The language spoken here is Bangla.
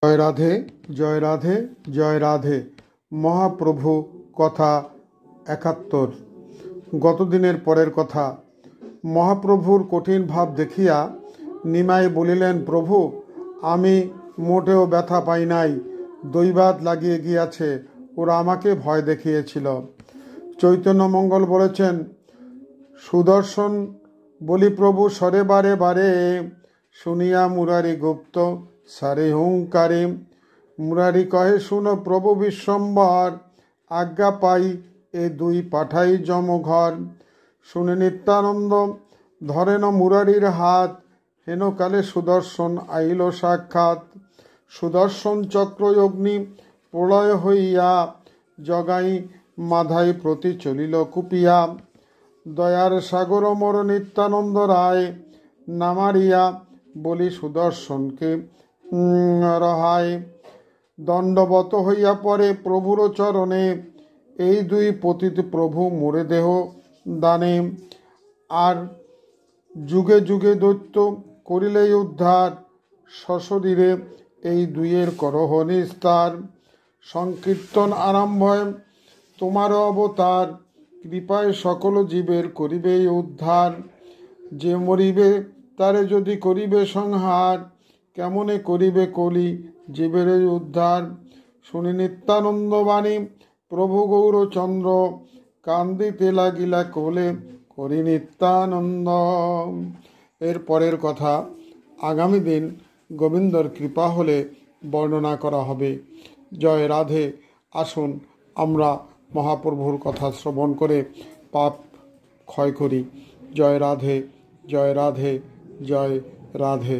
জয় রাধে, জয় রাধে, জয় রাধে। মহাপ্রভু কথা ৭১। গতদিনের পরের কথা। মহাপ্রভুর কঠিন ভাব দেখিয়া নিমাই বলিলেন, প্রভু, আমি মোটেও ব্যথা পাই নাই, দৈবাত লাগিয়ে গিয়াছে, ওরা আমাকে ভয় দেখিয়েছিল। চৈতন্যমঙ্গল বলেছেন, সুদর্শন বলি প্রভু সরে বারে বারে, শুনিয়া মুরারি গুপ্ত সারে হুঙ্কারে। মুরারি কহে, শুনো প্রভু বিশ্বম্বর, আজ্ঞা পাই এ দুই পাঠাই যমঘর। শুনে নিত্যানন্দ ধরেন মুরারির হাত, হেনকালে সুদর্শন আইল সাক্ষাৎ। সুদর্শন চক্র অগ্নি প্রলয় হইয়া, জগাই মাধাই প্রতি চলিল কুপিয়া। দয়ার সাগর মোর নিত্যানন্দ রায়, নামারিয়া বলি সুদর্শনকে রহায়। দণ্ডবত হইয়া পড়ে প্রভুর চরণে, এই দুই পতিত প্রভু মোরে দেহ দানে। আর যুগে যুগে দৈত্য করিলেই উদ্ধার, সশরীরে এই দুইয়ের করহ নিস্তার। সংকীর্তন আরম্ভ তোমার অবতার, কৃপায় সকল জীবের করিবে উদ্ধার। যে মরিবে তারে যদি করিবে সংহার, কেমনে করিবে কলি জীবের উদ্ধার। শুনি নিত্যানন্দ বাণী প্রভু গৌরচন্দ্র, কান্দিতে লাগিলা কোলে করি নিত্যানন্দ। এর পরের কথা আগামী দিন গোবিন্দর কৃপা হলে বর্ণনা করা হবে। জয় রাধে। আসুন আমরা মহাপ্রভুর কথা শ্রবণ করে পাপ ক্ষয় করি। জয় রাধে, জয় রাধে, জয় রাধে।